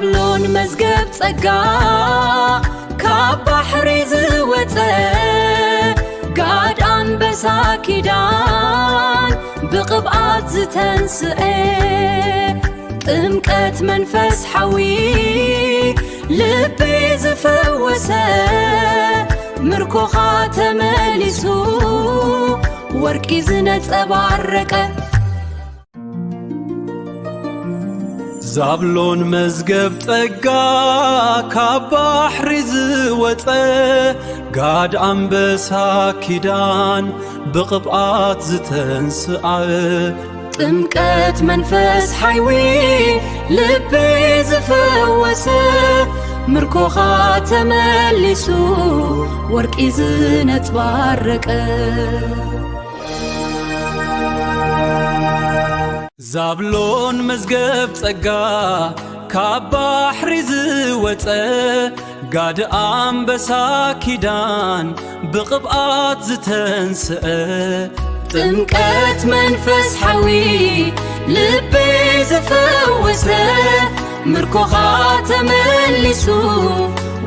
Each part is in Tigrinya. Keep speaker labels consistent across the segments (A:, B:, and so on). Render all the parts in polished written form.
A: زابلون مزقب صقا كاب بحري زوته قاد أنبسا كيدان بقبعات زتنسئ ጥምቀት መንፈስ ሐዊ ልቤ ዝፈወሰ ምርኮኻ ተመሊሱ ወርቂ ዝነጸባረቀ
B: ዛብሎን መዝገብ ጠጋ ካብ ባሕሪ ዝወፀ ጋድ አንበሳ ኪዳን ብቕብኣት ዝተንስኣየ
A: ጥምቀት መንፈስ ሐይዊ ልቤ ዝፈወሰ ምርኮኻ ተመሊሱ ወርቂ ዝነጸባረቀ
B: ዛብሎን መዝገብ ጸጋ ካብ ባሕሪ ዝወፀ ጋድ አንበሳ ኪዳን ብቕብኣት ዝተንስአ
A: ጥምቀት መንፈስ ሐዊ ልቤ ዝፈወሰ ምርኮኻ ተመሊሱ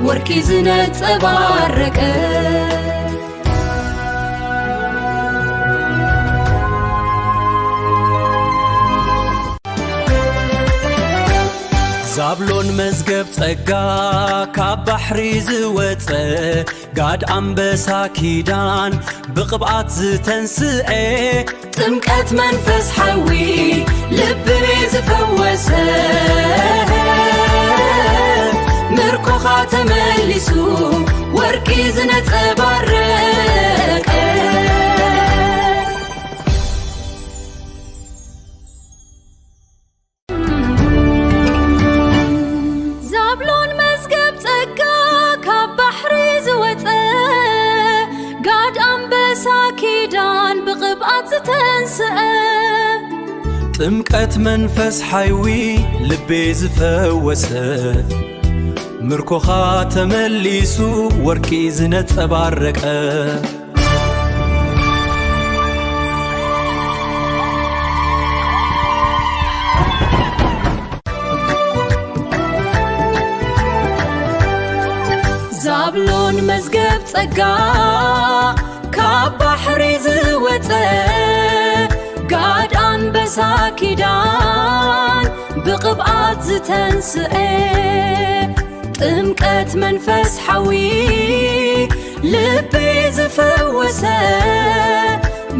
A: ወርቂ ዝነጸባረቀ
B: ዛብሎን መዝገብ ጸጋ ካብ ባሕሪ ዝወፀ ጋድ አንበሳ ኪዳን ብቕብኣት ዝተንስአ
A: ጥምቀት መንፈስ ሐዊ ልቤ ዝፈወሰ ምርኮኻ ተመሊሱ ወርቂ ዝነጸባረቀ
B: ጥምቀት መንፈስ ሐይዊ ልቤ ዝፈወሰ ምርኮኻ ተመሊሱ ወርቂ ዝነጸባረቀ
A: ዛብሎን መዝገብ ጸጋ ካብ ባሕሪ ዝወፀ ጋድ አንበሳ ኪዳን ብቕብኣት ዝተንስአ ጥምቀት መንፈስ ሐዊ ልቤ ዝፈወሰ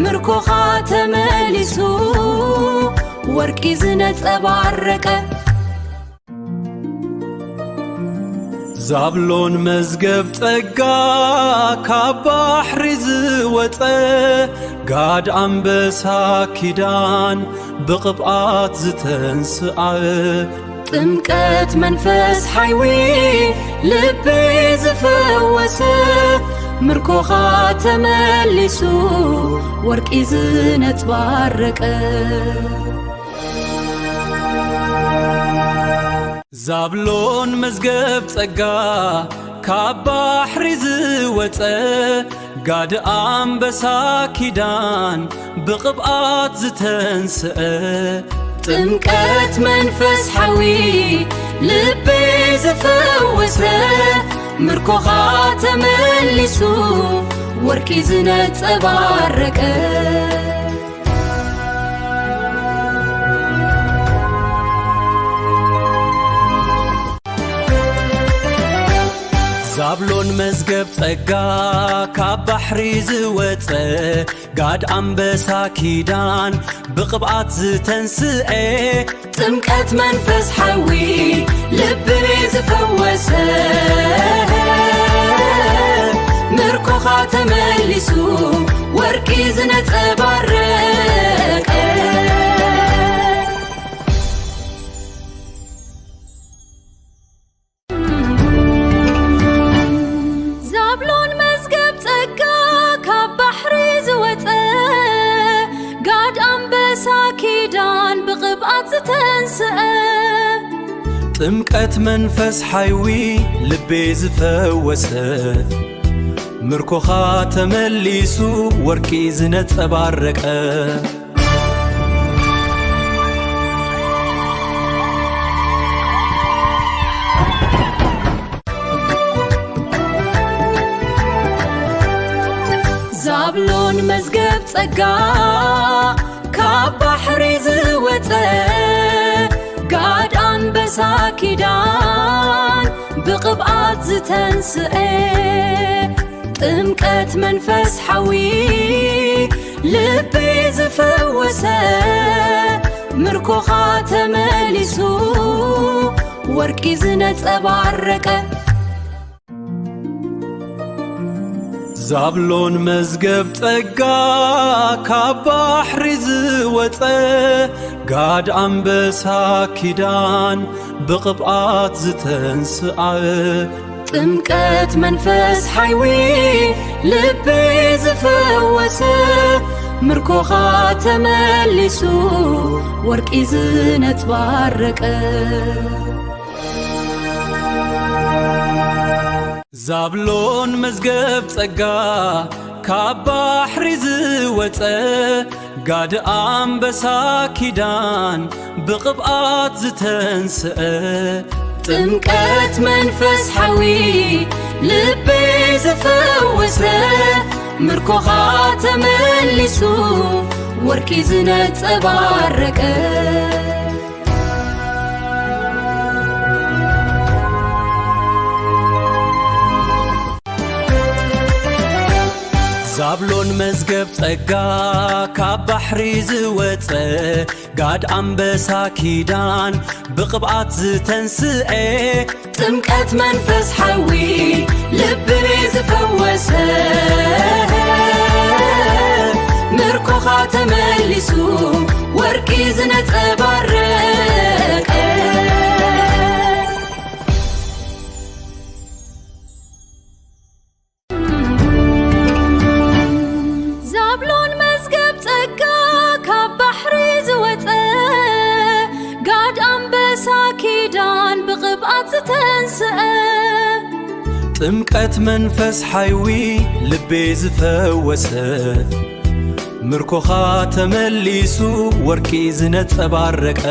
A: ምርኮኻ ተመሊሱ ወርቂ ዝነጸባረቀ
B: ዛብሎን መዝገብ ጸጋ ካብ ባሕሪ ዝወፀ ጋድ አንበሳ ኪዳን ብቕብኣት ዝተንስኣየ
A: ጥምቀት መንፈስ ሐይዊ ልቤ ዝፈወሰ ምርኮኻ ተመሊሱ ወርቂ ዝነጸባረቀ
B: ዛብሎን መዝገብ ጸጋ ካብ ባሕሪ ዝወፀ ጋድ አንበሳ ኪዳን ብቕብኣት ዝተንስአ
A: ጥምቀት መንፈስ ሐዊ ልቤ ዝፈወሰ ምርኮኻ ተመሊሱ ወርቂ ዝነጸባረቀ
B: ዛብሎን መዝገብ ጸጋ ካብ ባሕሪ ዝወፀ ጋድ አንበሳ ኪዳን ብቕብኣት ዝተንስአ
A: ጥምቀት መንፈስ ሐዊ ልቤ ዝፈወሰ ምርኮኻ ተመሊሱ ወርቂ ዝነጸባረቀ
B: ጥምቀት መንፈስ ሐይዊ ልቤ ዝፈወሰ ምርኮኻ ተመሊሱ ወርቂ ዝነጸባረቀ
A: زابلون مزقب تسقى كاب بحري زوته قاد أنبسا كيدان بقبقات زتنسئ ጥምቀት መንፈስ ሐዊ ልቤ ዝፈወሰ ምርኮኻ ተመሊሱ ወርቂ ዝነጸባረቀ
B: ዛብሎን መዝገብ ጠጋ ካብ ባሕሪ ዝወፀ ጋድ አንበሳ ኪዳን ብቕብኣት ዝተንስኣየ
A: ጥምቀት መንፈስ ሐይዊ ልቤ ዝፈወሰ ምርኮኻ ተመሊሱ ወርቂ ዝነጸባረቀ
B: ዛብሎን መዝገብ ጸጋ ካብ ባሕሪ ዝወፀ ጋድ አንበሳ ኪዳን ብቕብኣት ዝተንስአ
A: ጥምቀት መንፈስ ሐዊ ልቤ ዝፈወሰ ምርኮኻ ተመሊሱ ወርቂ ዝነጸባረቀ
B: ዛብሎን መዝገብ ጸጋ ካብ ባሕሪ ዝወፀ ጋድ አንበሳ ኪዳን ብቕብኣት ዝተንስአ
A: ጥምቀት መንፈስ ሐዊ ልቤ ዝፈወሰ ምርኮኻ ተመሊሱ ወርቂ ዝነጸባረቀ ዛብሎን መዝገብ ጸጋ ካብ ባሕሪ ዝወፀ ጋድ አንበሳ ኪዳን ብቕብኣት ዝተንስአ
B: ጥምቀት መንፈስ ሐይዊ ልቤ ዝፈወሰ ምርኮኻ ተመሊሱ ወርቂ ዝነጸባረቀ